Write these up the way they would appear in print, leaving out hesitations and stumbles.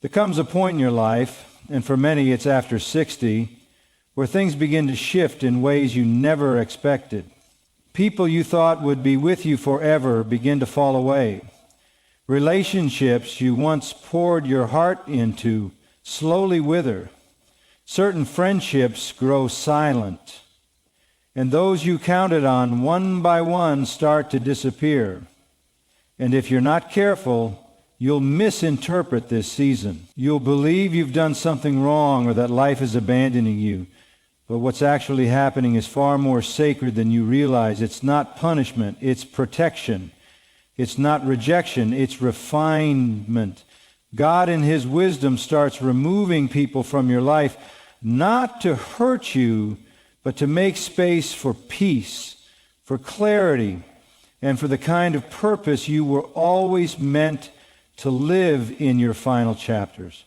There comes a point in your life, and for many it's after 60, where things begin to shift in ways you never expected. People you thought would be with you forever begin to fall away. Relationships you once poured your heart into slowly wither. Certain friendships grow silent. And those you counted on one by one start to disappear. And if you're not careful, you'll misinterpret this season. You'll believe you've done something wrong or that life is abandoning you. But what's actually happening is far more sacred than you realize. It's not punishment, it's protection. It's not rejection, it's refinement. God in His wisdom starts removing people from your life, not to hurt you, but to make space for peace, for clarity, and for the kind of purpose you were always meant to live in your final chapters.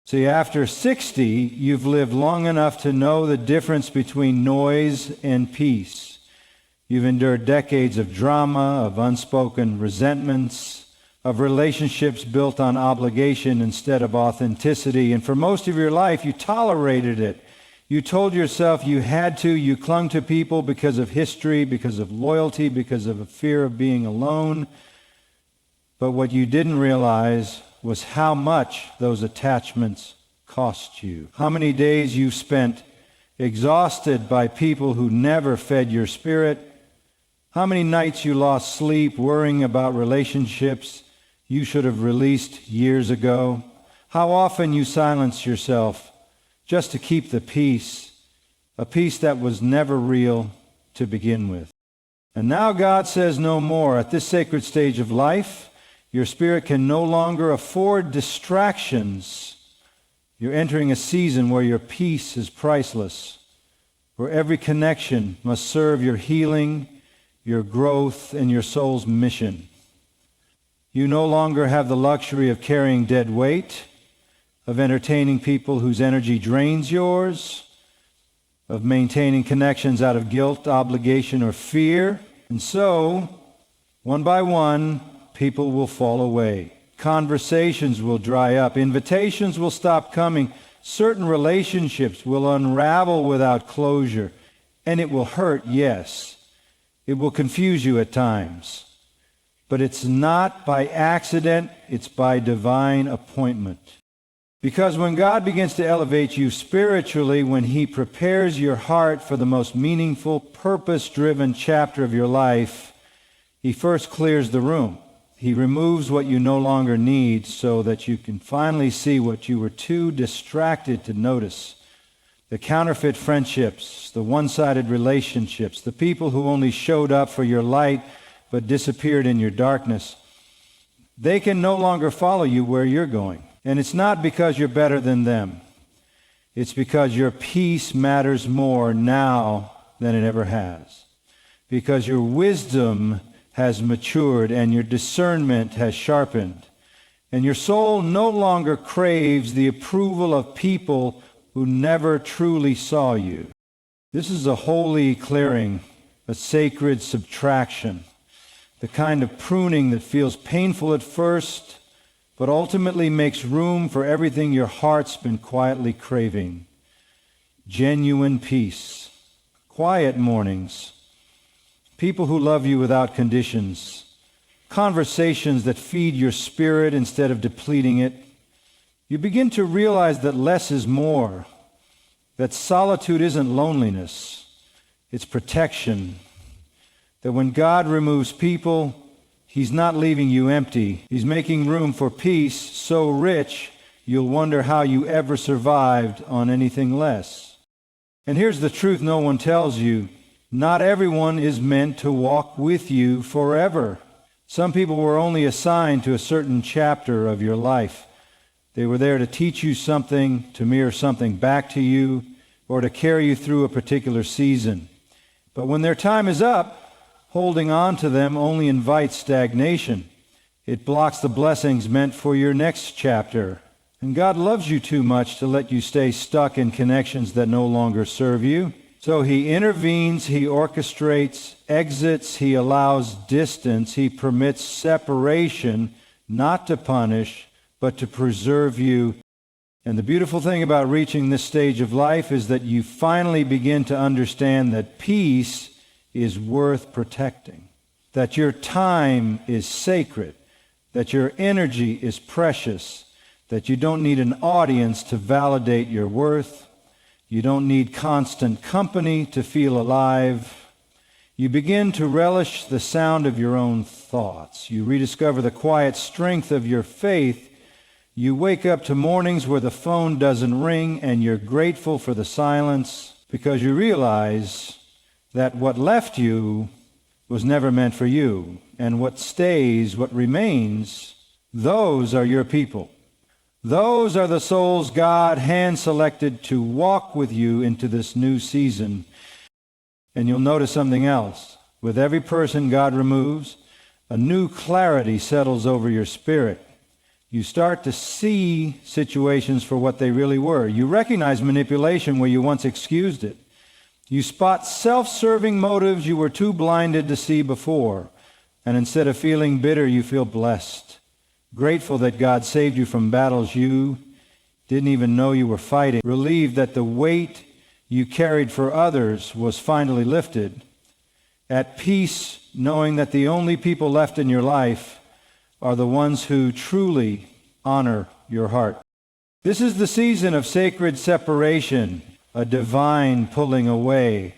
See, after 60, you've lived long enough to know the difference between noise and peace. You've endured decades of drama, of unspoken resentments, of relationships built on obligation instead of authenticity. And for most of your life, you tolerated it. You told yourself you had to. You clung to people because of history, because of loyalty, because of a fear of being alone. But what you didn't realize was how much those attachments cost you. How many days you spent exhausted by people who never fed your spirit. How many nights you lost sleep worrying about relationships you should have released years ago. How often you silenced yourself just to keep the peace, a peace that was never real to begin with. And now God says no more. At this sacred stage of life, your spirit can no longer afford distractions. You're entering a season where your peace is priceless, where every connection must serve your healing, your growth, and your soul's mission. You no longer have the luxury of carrying dead weight, of entertaining people whose energy drains yours, of maintaining connections out of guilt, obligation, or fear. And so, one by one, people will fall away. Conversations will dry up. Invitations will stop coming. Certain relationships will unravel without closure. And it will hurt, yes. It will confuse you at times. But it's not by accident, it's by divine appointment. Because when God begins to elevate you spiritually, when He prepares your heart for the most meaningful, purpose-driven chapter of your life, He first clears the room. He removes what you no longer need so that you can finally see what you were too distracted to notice. The counterfeit friendships, the one-sided relationships, the people who only showed up for your light but disappeared in your darkness, they can no longer follow you where you're going. And it's not because you're better than them. It's because your peace matters more now than it ever has. Because your wisdom has matured and your discernment has sharpened. And your soul no longer craves the approval of people who never truly saw you. This is a holy clearing, a sacred subtraction, the kind of pruning that feels painful at first, but ultimately makes room for everything your heart's been quietly craving. Genuine peace, quiet mornings, people who love you without conditions, conversations that feed your spirit instead of depleting it. You begin to realize that less is more, that solitude isn't loneliness, it's protection, that when God removes people, He's not leaving you empty. He's making room for peace so rich you'll wonder how you ever survived on anything less. And here's the truth no one tells you. Not everyone is meant to walk with you forever. Some people were only assigned to a certain chapter of your life. They were there to teach you something, to mirror something back to you, or to carry you through a particular season. But when their time is up, holding on to them only invites stagnation. It blocks the blessings meant for your next chapter. And God loves you too much to let you stay stuck in connections that no longer serve you. So He intervenes, He orchestrates exits, He allows distance, He permits separation, not to punish, but to preserve you. And the beautiful thing about reaching this stage of life is that you finally begin to understand that peace is worth protecting, that your time is sacred, that your energy is precious, that you don't need an audience to validate your worth. You don't need constant company to feel alive. You begin to relish the sound of your own thoughts. You rediscover the quiet strength of your faith. You wake up to mornings where the phone doesn't ring and you're grateful for the silence because you realize that what left you was never meant for you. And what stays, what remains, those are your people. Those are the souls God hand-selected to walk with you into this new season. And you'll notice something else. With every person God removes, a new clarity settles over your spirit. You start to see situations for what they really were. You recognize manipulation where you once excused it. You spot self-serving motives you were too blinded to see before. And instead of feeling bitter, you feel blessed, grateful that God saved you from battles you didn't even know you were fighting, relieved that the weight you carried for others was finally lifted, at peace knowing that the only people left in your life are the ones who truly honor your heart. This is the season of sacred separation, a divine pulling away,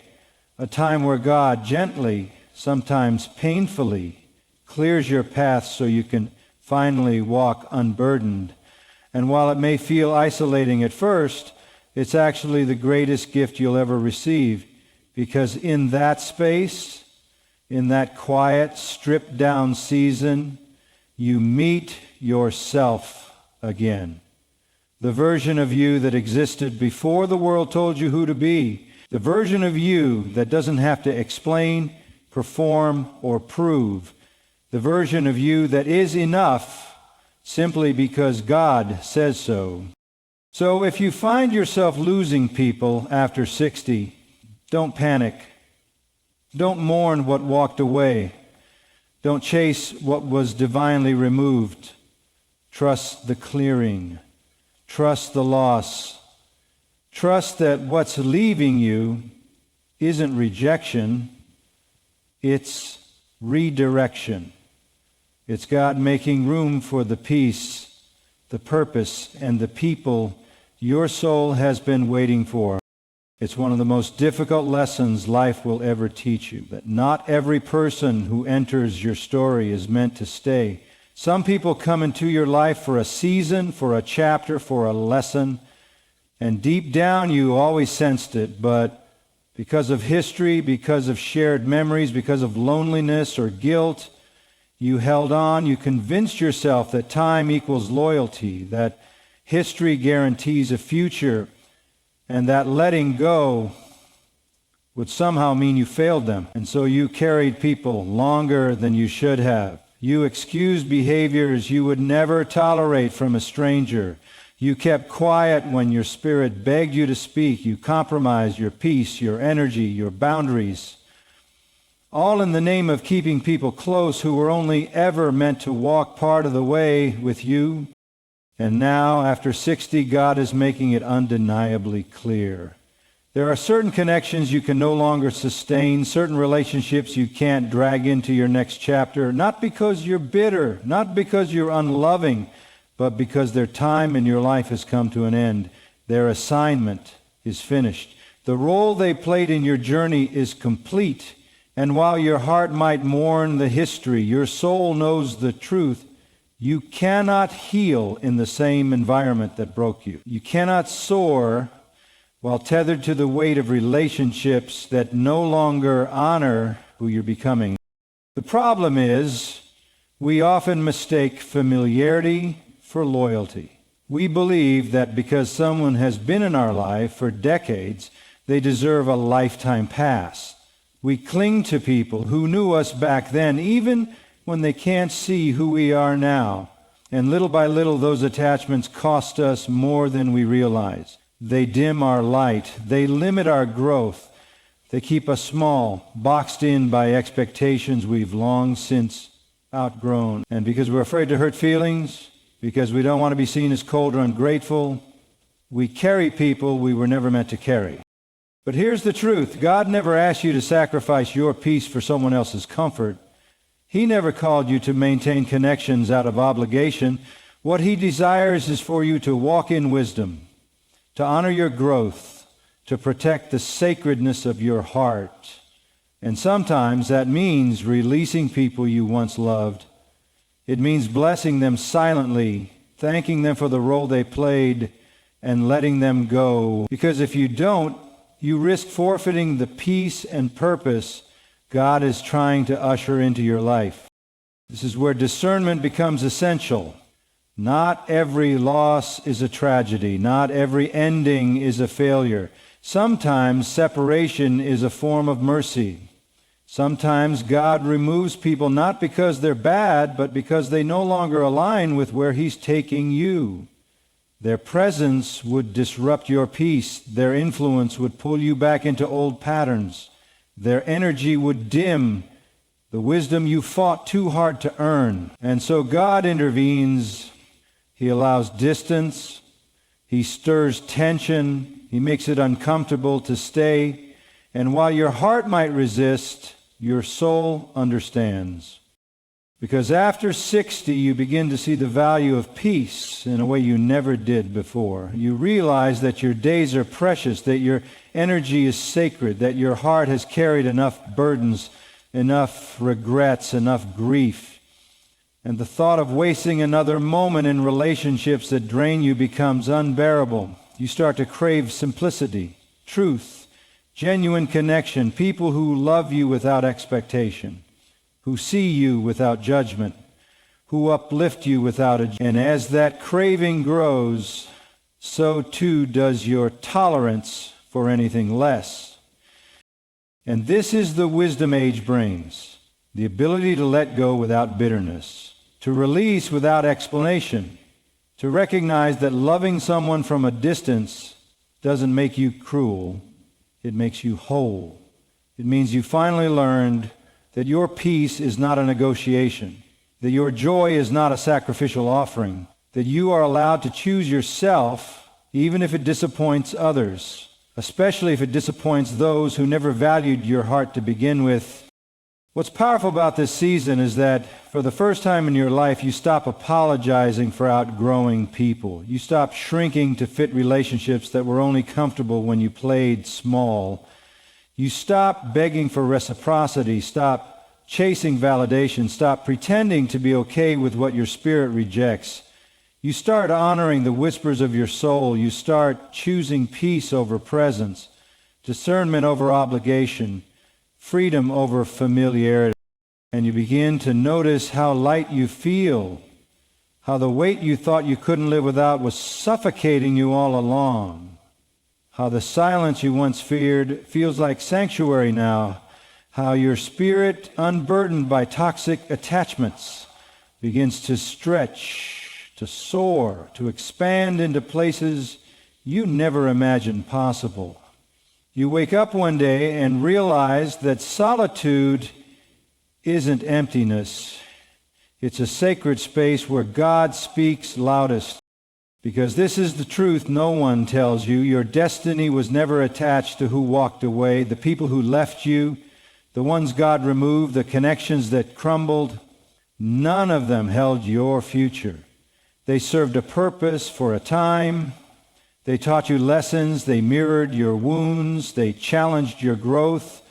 a time where God gently, sometimes painfully, clears your path so you can finally walk unburdened. And while it may feel isolating at first, it's actually the greatest gift you'll ever receive, because in that space, in that quiet, stripped-down season, you meet yourself again. The version of you that existed before the world told you who to be. The version of you that doesn't have to explain, perform, or prove. The version of you that is enough simply because God says so. So if you find yourself losing people after 60, don't panic. Don't mourn what walked away. Don't chase what was divinely removed. Trust the clearing. Trust the loss. Trust that what's leaving you isn't rejection, it's redirection. It's God making room for the peace, the purpose, and the people your soul has been waiting for. It's one of the most difficult lessons life will ever teach you, that not every person who enters your story is meant to stay. Some people come into your life for a season, for a chapter, for a lesson, and deep down you always sensed it, but because of history, because of shared memories, because of loneliness or guilt, you held on. You convinced yourself that time equals loyalty, that history guarantees a future, and that letting go would somehow mean you failed them. And so you carried people longer than you should have. You excused behaviors you would never tolerate from a stranger. You kept quiet when your spirit begged you to speak. You compromised your peace, your energy, your boundaries, all in the name of keeping people close who were only ever meant to walk part of the way with you. And now, after 60, God is making it undeniably clear. There are certain connections you can no longer sustain, certain relationships you can't drag into your next chapter, not because you're bitter, not because you're unloving, but because their time in your life has come to an end. Their assignment is finished. The role they played in your journey is complete. And while your heart might mourn the history, your soul knows the truth. You cannot heal in the same environment that broke you. You cannot soar while tethered to the weight of relationships that no longer honor who you're becoming. The problem is, we often mistake familiarity for loyalty. We believe that because someone has been in our life for decades, they deserve a lifetime pass. We cling to people who knew us back then, even when they can't see who we are now. And little by little, those attachments cost us more than we realize. They dim our light. They limit our growth. They keep us small, boxed in by expectations we've long since outgrown. And because we're afraid to hurt feelings, because we don't want to be seen as cold or ungrateful. We carry people we were never meant to carry. But here's the truth. God never asked you to sacrifice your peace for someone else's comfort. He never called you to maintain connections out of obligation. What He desires is for you to walk in wisdom, to honor your growth, to protect the sacredness of your heart. And sometimes that means releasing people you once loved. It means blessing them silently, thanking them for the role they played, and letting them go. Because if you don't, you risk forfeiting the peace and purpose God is trying to usher into your life. This is where discernment becomes essential. Not every loss is a tragedy. Not every ending is a failure. Sometimes separation is a form of mercy. Sometimes God removes people not because they're bad, but because they no longer align with where He's taking you. Their presence would disrupt your peace. Their influence would pull you back into old patterns. Their energy would dim the wisdom you fought too hard to earn. And so God intervenes. He allows distance. He stirs tension. He makes it uncomfortable to stay. And while your heart might resist, your soul understands. Because after 60, you begin to see the value of peace in a way you never did before. You realize that your days are precious, that your energy is sacred, that your heart has carried enough burdens, enough regrets, enough grief. And the thought of wasting another moment in relationships that drain you becomes unbearable. You start to crave simplicity, truth, genuine connection, people who love you without expectation, who see you without judgment, who uplift you without and as that craving grows, so too does your tolerance for anything less. And this is the wisdom age brings, the ability to let go without bitterness, to release without explanation, to recognize that loving someone from a distance doesn't make you cruel. It makes you whole. It means you finally learned that your peace is not a negotiation, that your joy is not a sacrificial offering, that you are allowed to choose yourself even if it disappoints others, especially if it disappoints those who never valued your heart to begin with. What's powerful about this season is that for the first time in your life, you stop apologizing for outgrowing people. You stop shrinking to fit relationships that were only comfortable when you played small. You stop begging for reciprocity, stop chasing validation, stop pretending to be okay with what your spirit rejects. You start honoring the whispers of your soul. You start choosing peace over presence, discernment over obligation, freedom over familiarity. And you begin to notice how light you feel, how the weight you thought you couldn't live without was suffocating you all along, how the silence you once feared feels like sanctuary now, how your spirit, unburdened by toxic attachments, begins to stretch, to soar, to expand into places you never imagined possible. You wake up one day and realize that solitude isn't emptiness. It's a sacred space where God speaks loudest. Because this is the truth no one tells you. Your destiny was never attached to who walked away, the people who left you, the ones God removed, the connections that crumbled. None of them held your future. They served a purpose for a time. They taught you lessons, they mirrored your wounds, they challenged your growth.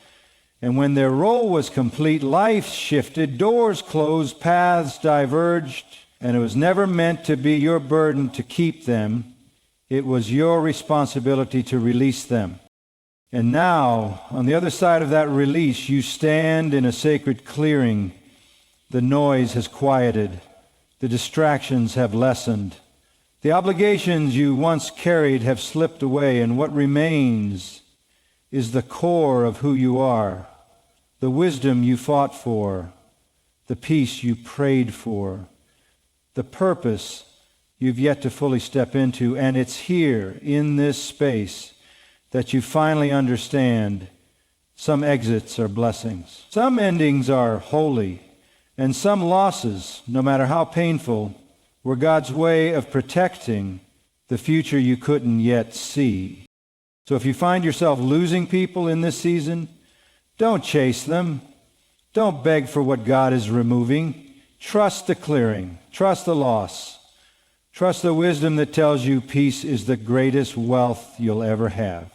And when their role was complete, life shifted, doors closed, paths diverged, and it was never meant to be your burden to keep them. It was your responsibility to release them. And now, on the other side of that release, you stand in a sacred clearing. The noise has quieted. The distractions have lessened. The obligations you once carried have slipped away, and what remains is the core of who you are, the wisdom you fought for, the peace you prayed for, the purpose you've yet to fully step into, and it's here, in this space, that you finally understand some exits are blessings. Some endings are holy, and some losses, no matter how painful, were God's way of protecting the future you couldn't yet see. So if you find yourself losing people in this season, don't chase them. Don't beg for what God is removing. Trust the clearing. Trust the loss. Trust the wisdom that tells you peace is the greatest wealth you'll ever have.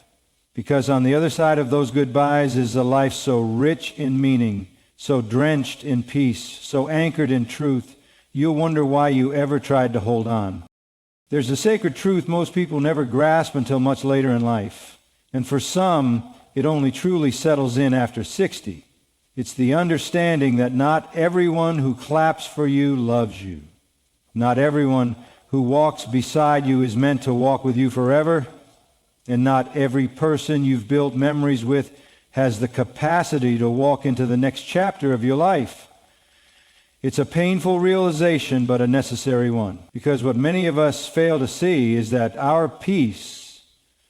Because on the other side of those goodbyes is a life so rich in meaning, so drenched in peace, so anchored in truth, you'll wonder why you ever tried to hold on. There's a sacred truth most people never grasp until much later in life. And for some, it only truly settles in after 60. It's the understanding that not everyone who claps for you loves you. Not everyone who walks beside you is meant to walk with you forever. And not every person you've built memories with has the capacity to walk into the next chapter of your life. It's a painful realization, but a necessary one. Because what many of us fail to see is that our peace,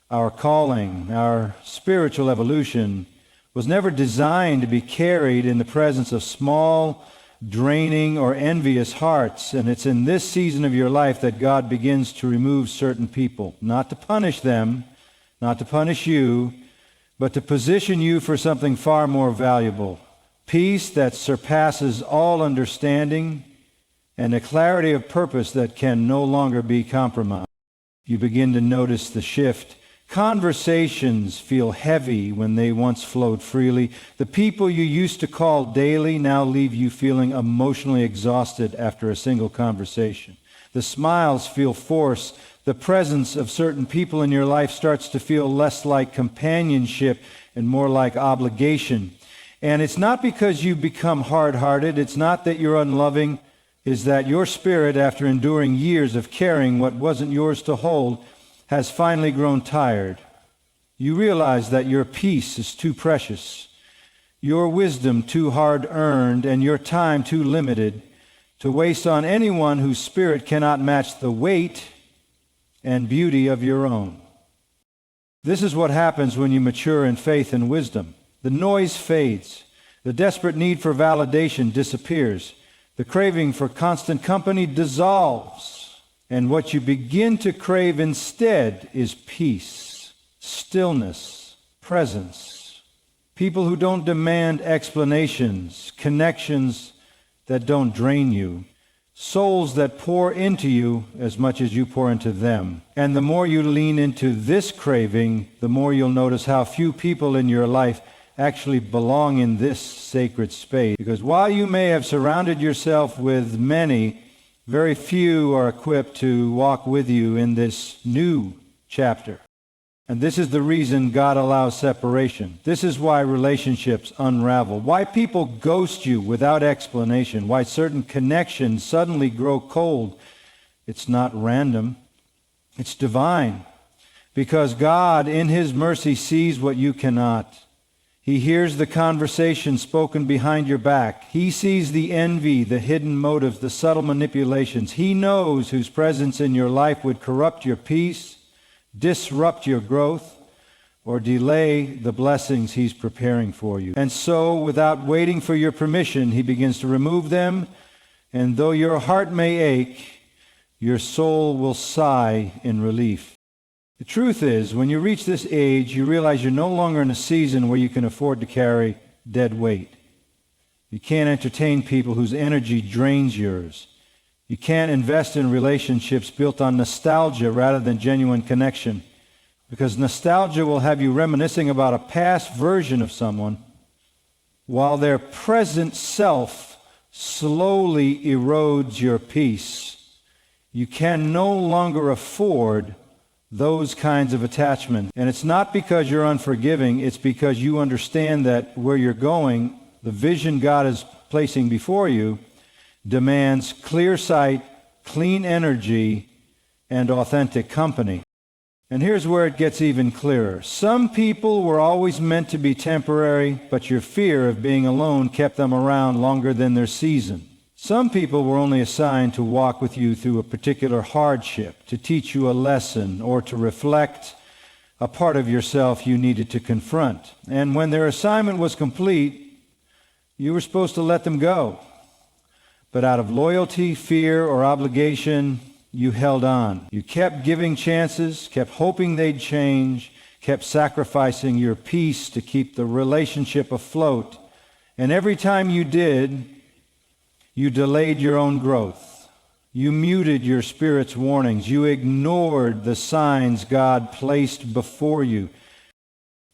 our calling, our spiritual evolution was never designed to be carried in the presence of small, draining, or envious hearts. And it's in this season of your life that God begins to remove certain people, not to punish them, not to punish you, but to position you for something far more valuable. Peace that surpasses all understanding and a clarity of purpose that can no longer be compromised. You begin to notice the shift. Conversations feel heavy when they once flowed freely. The people you used to call daily now leave you feeling emotionally exhausted after a single conversation. The smiles feel forced. The presence of certain people in your life starts to feel less like companionship and more like obligation. And it's not because you become hard-hearted. It's not that you're unloving. It's that your spirit, after enduring years of carrying what wasn't yours to hold, has finally grown tired. You realize that your peace is too precious, your wisdom too hard-earned, and your time too limited to waste on anyone whose spirit cannot match the weight and beauty of your own. This is what happens when you mature in faith and wisdom. The noise fades. The desperate need for validation disappears. The craving for constant company dissolves. And what you begin to crave instead is peace, stillness, presence. People who don't demand explanations, connections that don't drain you, souls that pour into you as much as you pour into them. And the more you lean into this craving, the more you'll notice how few people in your life actually belong in this sacred space. Because while you may have surrounded yourself with many, very few are equipped to walk with you in this new chapter. And this is the reason God allows separation. This is why relationships unravel, why people ghost you without explanation, why certain connections suddenly grow cold. It's not random. It's divine. Because God, in His mercy, sees what you cannot. He hears the conversation spoken behind your back. He sees the envy, the hidden motives, the subtle manipulations. He knows whose presence in your life would corrupt your peace, disrupt your growth, or delay the blessings He's preparing for you. And so, without waiting for your permission, He begins to remove them, and though your heart may ache, your soul will sigh in relief. The truth is, when you reach this age, you realize you're no longer in a season where you can afford to carry dead weight. You can't entertain people whose energy drains yours. You can't invest in relationships built on nostalgia rather than genuine connection, because nostalgia will have you reminiscing about a past version of someone while their present self slowly erodes your peace. You can no longer afford those kinds of attachments. And it's not because you're unforgiving, it's because you understand that where you're going, the vision God is placing before you, demands clear sight, clean energy, and authentic company. And here's where it gets even clearer. Some people were always meant to be temporary, but your fear of being alone kept them around longer than their season. Some people were only assigned to walk with you through a particular hardship, to teach you a lesson, or to reflect a part of yourself you needed to confront. And when their assignment was complete, you were supposed to let them go. But out of loyalty, fear, or obligation, you held on. You kept giving chances, kept hoping they'd change, kept sacrificing your peace to keep the relationship afloat. And every time you did, you delayed your own growth. You muted your spirit's warnings. You ignored the signs God placed before you.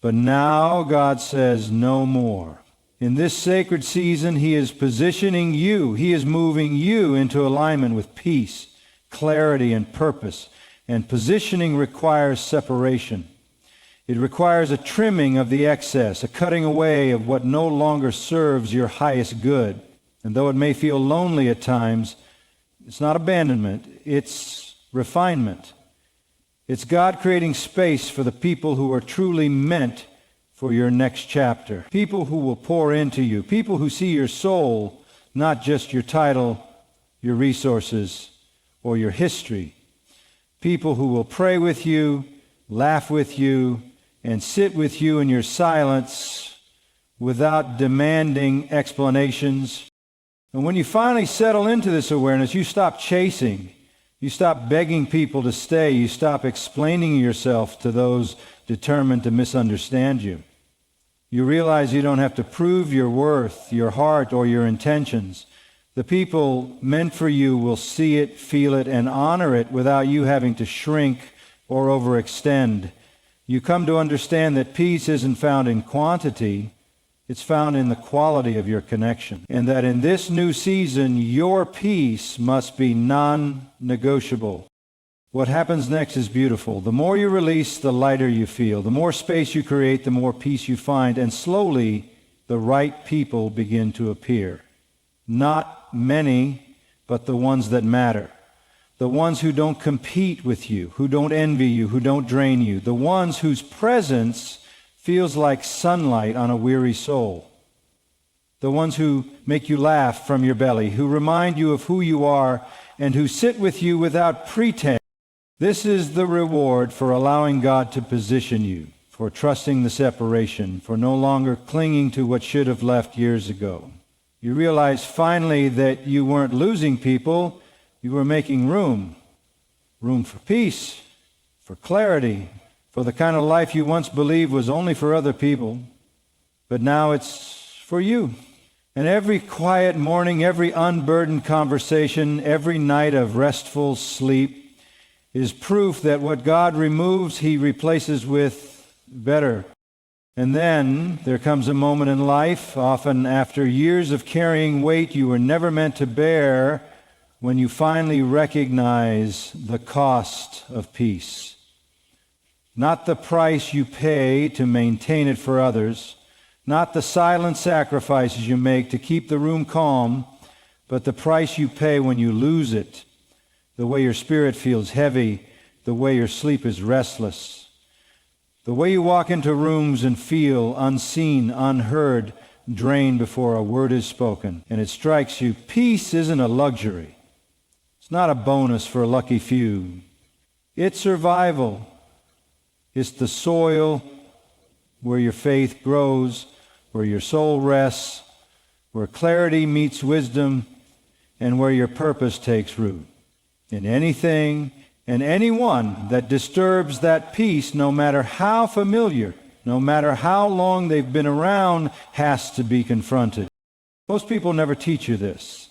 But now God says no more. In this sacred season, He is positioning you. He is moving you into alignment with peace, clarity, and purpose. And positioning requires separation. It requires a trimming of the excess, a cutting away of what no longer serves your highest good. And though it may feel lonely at times, it's not abandonment, it's refinement. It's God creating space for the people who are truly meant for your next chapter. People who will pour into you. People who see your soul, not just your title, your resources, or your history. People who will pray with you, laugh with you, and sit with you in your silence without demanding explanations. And when you finally settle into this awareness, you stop chasing. You stop begging people to stay. You stop explaining yourself to those determined to misunderstand you. You realize you don't have to prove your worth, your heart, or your intentions. The people meant for you will see it, feel it, and honor it without you having to shrink or overextend. You come to understand that peace isn't found in quantity, it's found in the quality of your connection. And that in this new season, your peace must be non-negotiable. What happens next is beautiful. The more you release, the lighter you feel. The more space you create, the more peace you find. And slowly, the right people begin to appear. Not many, but the ones that matter. The ones who don't compete with you, who don't envy you, who don't drain you. The ones whose presence feels like sunlight on a weary soul. The ones who make you laugh from your belly, who remind you of who you are, and who sit with you without pretense. This is the reward for allowing God to position you, for trusting the separation, for no longer clinging to what should have left years ago. You realize finally that you weren't losing people, you were making room for peace, for clarity, for the kind of life you once believed was only for other people, but now it's for you. And every quiet morning, every unburdened conversation, every night of restful sleep is proof that what God removes, He replaces with better. And then there comes a moment in life, often after years of carrying weight you were never meant to bear, when you finally recognize the cost of peace. Not the price you pay to maintain it for others, not the silent sacrifices you make to keep the room calm, but the price you pay when you lose it, the way your spirit feels heavy, the way your sleep is restless, the way you walk into rooms and feel unseen, unheard, drained before a word is spoken, and it strikes you. Peace isn't a luxury. It's not a bonus for a lucky few. It's survival. It's the soil where your faith grows, where your soul rests, where clarity meets wisdom, and where your purpose takes root. And anything and anyone that disturbs that peace, no matter how familiar, no matter how long they've been around, has to be confronted. Most people never teach you this.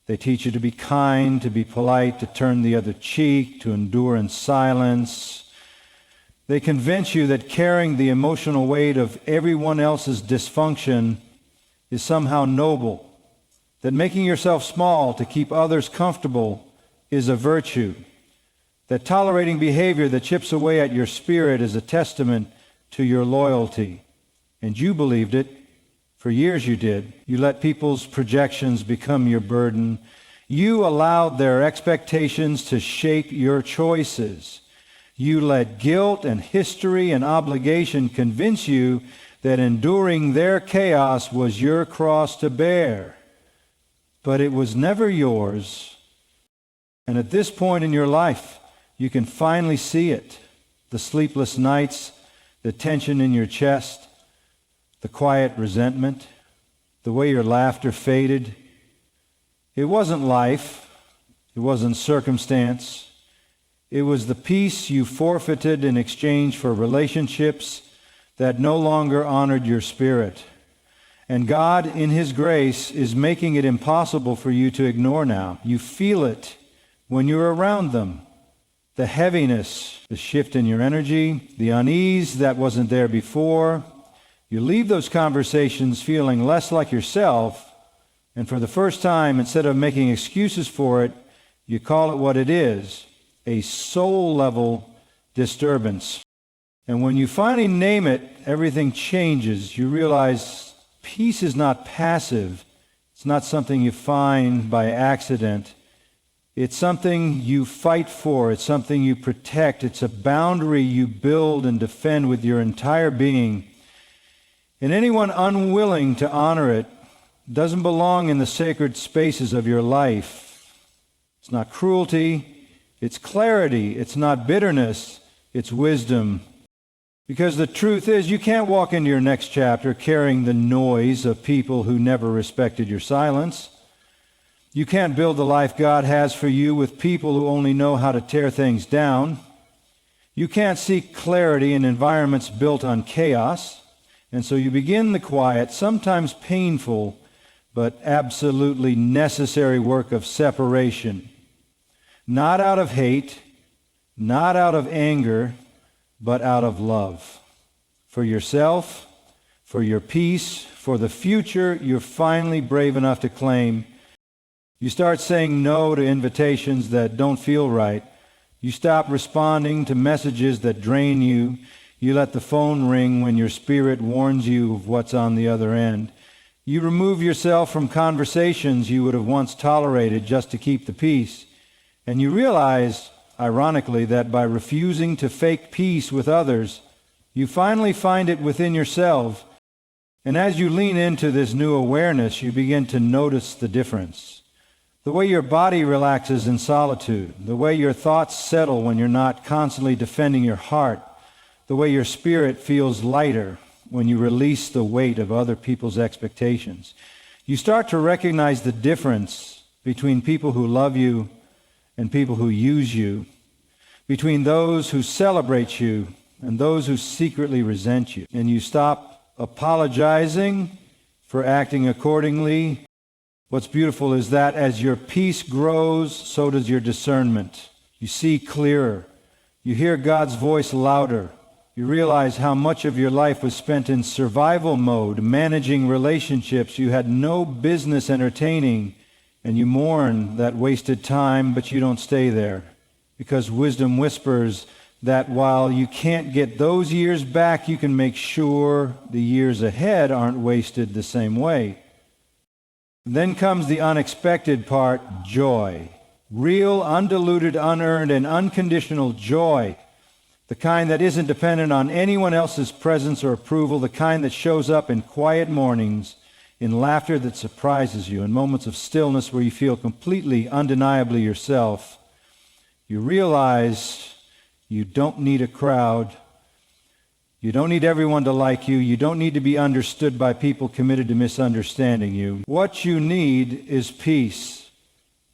They teach you to be kind, to be polite, to turn the other cheek, to endure in silence. They convince you that carrying the emotional weight of everyone else's dysfunction is somehow noble, that making yourself small to keep others comfortable is a virtue, that tolerating behavior that chips away at your spirit is a testament to your loyalty. And you believed it. For years you did. You let people's projections become your burden. You allowed their expectations to shape your choices. You let guilt and history and obligation convince you that enduring their chaos was your cross to bear. But it was never yours. And at this point in your life, you can finally see it. The sleepless nights, the tension in your chest, the quiet resentment, the way your laughter faded, It wasn't life. It wasn't circumstance. It was the peace you forfeited in exchange for relationships that no longer honored your spirit. And God, in His grace, is making it impossible for you to ignore now. You feel it when you're around them. The heaviness, the shift in your energy, the unease that wasn't there before. You leave those conversations feeling less like yourself, and for the first time, instead of making excuses for it, you call it what it is, a soul-level disturbance. And when you finally name it, everything changes. You realize peace is not passive. It's not something you find by accident. It's something you fight for. It's something you protect. It's a boundary you build and defend with your entire being. And anyone unwilling to honor it doesn't belong in the sacred spaces of your life. It's not cruelty. It's clarity. It's not bitterness. It's wisdom. Because the truth is, you can't walk into your next chapter carrying the noise of people who never respected your silence. You can't build the life God has for you with people who only know how to tear things down. You can't seek clarity in environments built on chaos. And so you begin the quiet, sometimes painful, but absolutely necessary work of separation. Not out of hate, not out of anger, but out of love. For yourself, for your peace, for the future you're finally brave enough to claim. You start saying no to invitations that don't feel right. You stop responding to messages that drain you. You let the phone ring when your spirit warns you of what's on the other end. You remove yourself from conversations you would have once tolerated just to keep the peace. And you realize, ironically, that by refusing to fake peace with others, you finally find it within yourself. And as you lean into this new awareness, you begin to notice the difference. The way your body relaxes in solitude, the way your thoughts settle when you're not constantly defending your heart, the way your spirit feels lighter when you release the weight of other people's expectations. You start to recognize the difference between people who love you and people who use you, between those who celebrate you and those who secretly resent you. And you stop apologizing for acting accordingly. What's beautiful is that as your peace grows, so does your discernment. You see clearer. You hear God's voice louder. You realize how much of your life was spent in survival mode, managing relationships you had no business entertaining, and you mourn that wasted time, but you don't stay there. Because wisdom whispers that while you can't get those years back, you can make sure the years ahead aren't wasted the same way. Then comes the unexpected part, joy. Real, undiluted, unearned, and unconditional joy. The kind that isn't dependent on anyone else's presence or approval, the kind that shows up in quiet mornings, in laughter that surprises you, in moments of stillness where you feel completely, undeniably yourself. You realize you don't need a crowd. You don't need everyone to like you. You don't need to be understood by people committed to misunderstanding you. What you need is peace,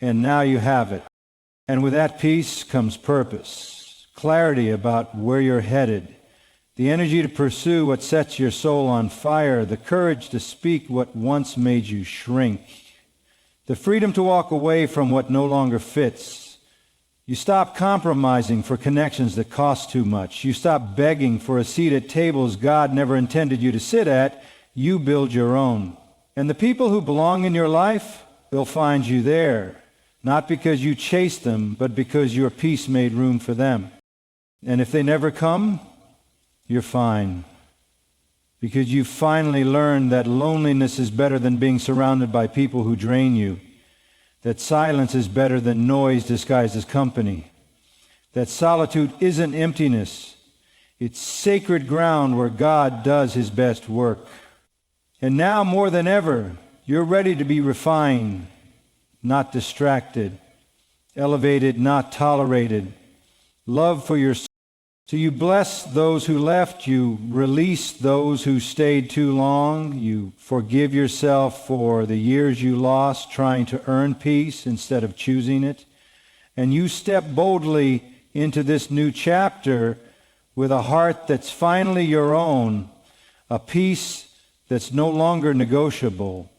and now you have it. And with that peace comes purpose. Clarity about where you're headed, the energy to pursue what sets your soul on fire, the courage to speak what once made you shrink, the freedom to walk away from what no longer fits. You stop compromising for connections that cost too much. You stop begging for a seat at tables God never intended you to sit at. You build your own. And the people who belong in your life, they'll find you there, not because you chased them, but because your peace made room for them. And if they never come, you're fine. Because you've finally learned that loneliness is better than being surrounded by people who drain you. That silence is better than noise disguised as company. That solitude isn't emptiness. It's sacred ground where God does His best work. And now more than ever, you're ready to be refined, not distracted. Elevated, not tolerated. Love for your So you bless those who left, you release those who stayed too long, you forgive yourself for the years you lost trying to earn peace instead of choosing it, and you step boldly into this new chapter with a heart that's finally your own, a peace that's no longer negotiable,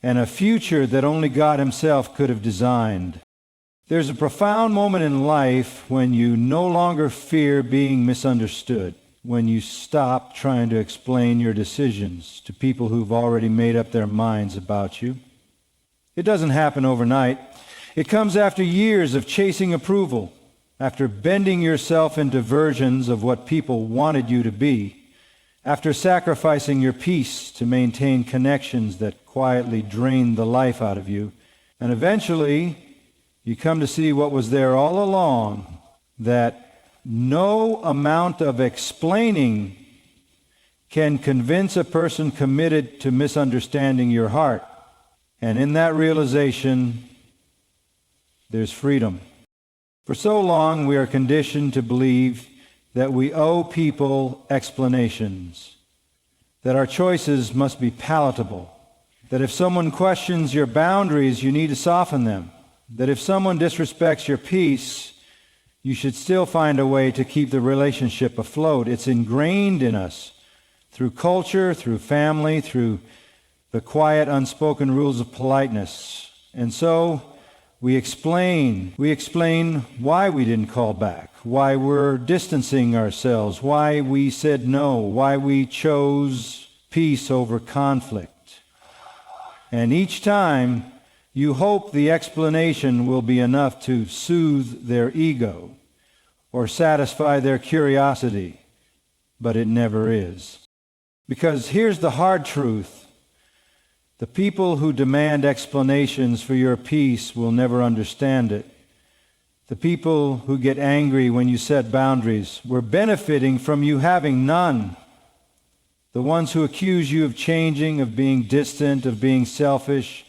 and a future that only God Himself could have designed. There's a profound moment in life when you no longer fear being misunderstood, when you stop trying to explain your decisions to people who've already made up their minds about you. It doesn't happen overnight. It comes after years of chasing approval, after bending yourself into versions of what people wanted you to be, after sacrificing your peace to maintain connections that quietly drained the life out of you, and eventually you come to see what was there all along, that no amount of explaining can convince a person committed to misunderstanding your heart. And in that realization, there's freedom. For so long, we are conditioned to believe that we owe people explanations, that our choices must be palatable, that if someone questions your boundaries, you need to soften them, that if someone disrespects your peace, you should still find a way to keep the relationship afloat. It's ingrained in us through culture, through family, through the quiet, unspoken rules of politeness. And so we explain why we didn't call back, why we're distancing ourselves, why we said no, why we chose peace over conflict. And each time, you hope the explanation will be enough to soothe their ego or satisfy their curiosity, but it never is. Because here's the hard truth. The people who demand explanations for your peace will never understand it. The people who get angry when you set boundaries were benefiting from you having none. The ones who accuse you of changing, of being distant, of being selfish,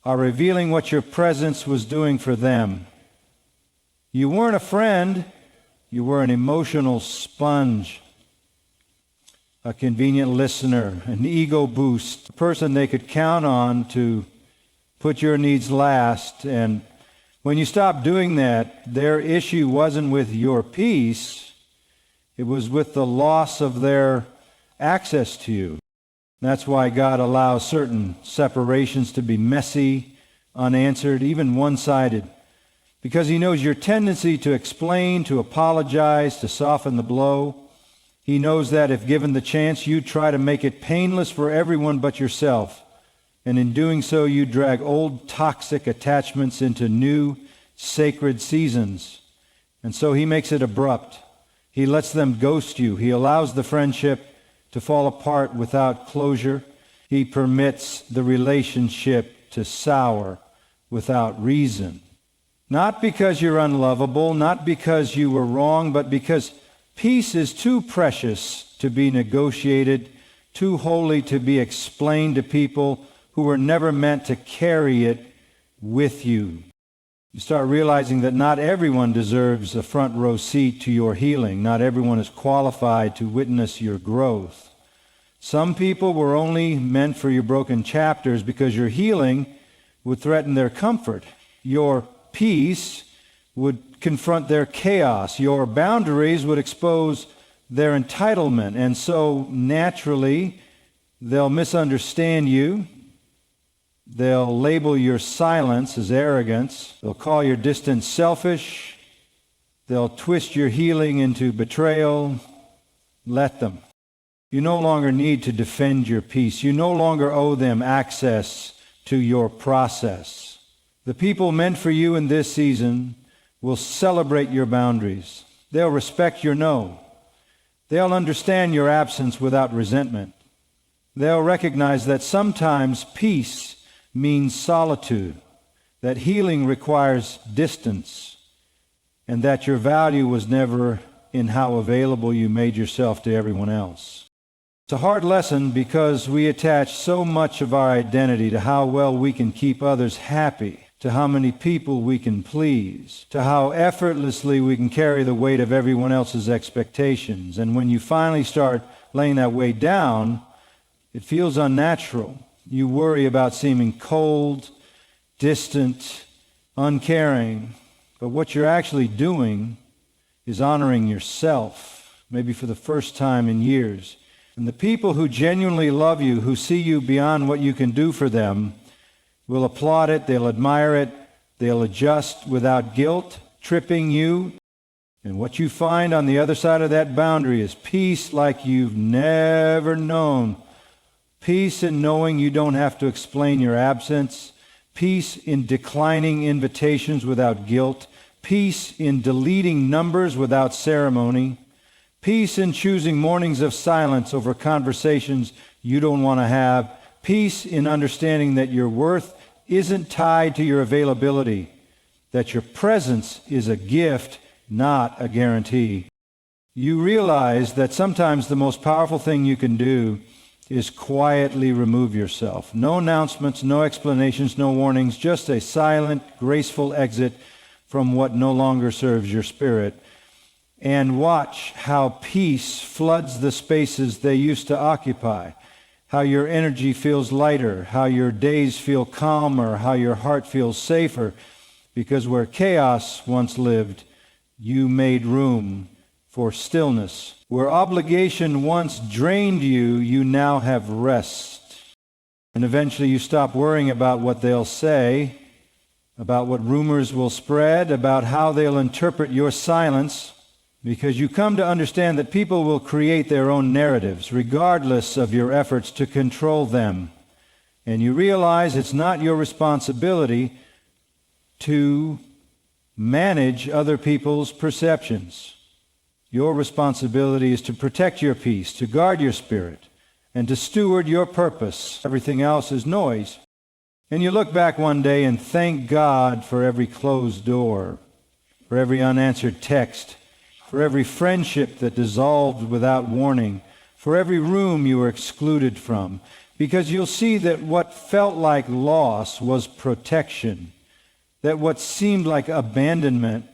are revealing what your presence was doing for them. You weren't a friend, you were an emotional sponge, a convenient listener, an ego boost, a person they could count on to put your needs last. And when you stopped doing that, their issue wasn't with your peace, it was with the loss of their access to you. That's why God allows certain separations to be messy, unanswered, even one-sided, because He knows your tendency to explain, to apologize, to soften the blow. He knows that if given the chance, you try to make it painless for everyone but yourself. And in doing so, you drag old toxic attachments into new sacred seasons. And so He makes it abrupt. He lets them ghost you. He allows the friendship to fall apart without closure. He permits the relationship to sour without reason. Not because you're unlovable, not because you were wrong, but because peace is too precious to be negotiated, too holy to be explained to people who were never meant to carry it with you. You start realizing that not everyone deserves a front row seat to your healing. Not everyone is qualified to witness your growth. Some people were only meant for your broken chapters because your healing would threaten their comfort. Your peace would confront their chaos. Your boundaries would expose their entitlement. And so naturally, they'll misunderstand you. They'll label your silence as arrogance. They'll call your distance selfish. They'll twist your healing into betrayal. Let them. You no longer need to defend your peace. You no longer owe them access to your process. The people meant for you in this season will celebrate your boundaries. They'll respect your no. They'll understand your absence without resentment. They'll recognize that sometimes peace means solitude, that healing requires distance, and that your value was never in how available you made yourself to everyone else. It's a hard lesson because we attach so much of our identity to how well we can keep others happy, to how many people we can please, to how effortlessly we can carry the weight of everyone else's expectations. And when you finally start laying that weight down, it feels unnatural. You worry about seeming cold, distant, uncaring. But what you're actually doing is honoring yourself, maybe for the first time in years. And the people who genuinely love you, who see you beyond what you can do for them, will applaud it, they'll admire it, they'll adjust without guilt, tripping you. And what you find on the other side of that boundary is peace like you've never known. Peace in knowing you don't have to explain your absence. Peace in declining invitations without guilt. Peace in deleting numbers without ceremony. Peace in choosing mornings of silence over conversations you don't want to have. Peace in understanding that your worth isn't tied to your availability, that your presence is a gift, not a guarantee. You realize that sometimes the most powerful thing you can do is quietly remove yourself. No announcements, no explanations, no warnings, just a silent, graceful exit from what no longer serves your spirit. And watch how peace floods the spaces they used to occupy. How your energy feels lighter, how your days feel calmer, how your heart feels safer, because where chaos once lived, you made room for stillness. Where obligation once drained you, you now have rest. And eventually you stop worrying about what they'll say, about what rumors will spread, about how they'll interpret your silence, because you come to understand that people will create their own narratives, regardless of your efforts to control them. And you realize it's not your responsibility to manage other people's perceptions. Your responsibility is to protect your peace, to guard your spirit, and to steward your purpose. Everything else is noise. And you look back one day and thank God for every closed door, for every unanswered text, for every friendship that dissolved without warning, for every room you were excluded from, because you'll see that what felt like loss was protection, that what seemed like abandonment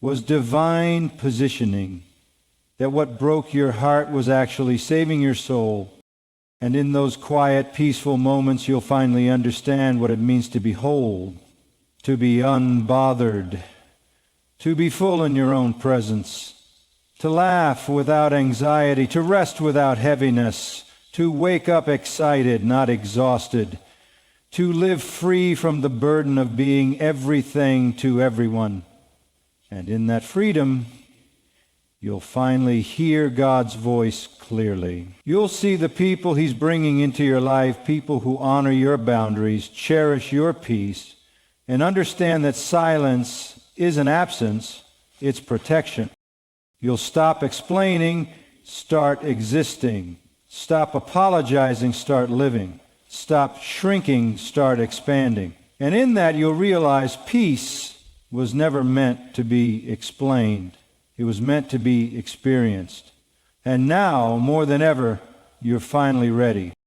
was divine positioning, that what broke your heart was actually saving your soul. And in those quiet, peaceful moments, you'll finally understand what it means to be whole, to be unbothered, to be full in your own presence, to laugh without anxiety, to rest without heaviness, to wake up excited, not exhausted, to live free from the burden of being everything to everyone. And in that freedom, you'll finally hear God's voice clearly. You'll see the people He's bringing into your life, people who honor your boundaries, cherish your peace, and understand that silence isn't absence, it's protection. You'll stop explaining, start existing. Stop apologizing, start living. Stop shrinking, start expanding. And in that, you'll realize peace was never meant to be explained. It was meant to be experienced. And now, more than ever, you're finally ready.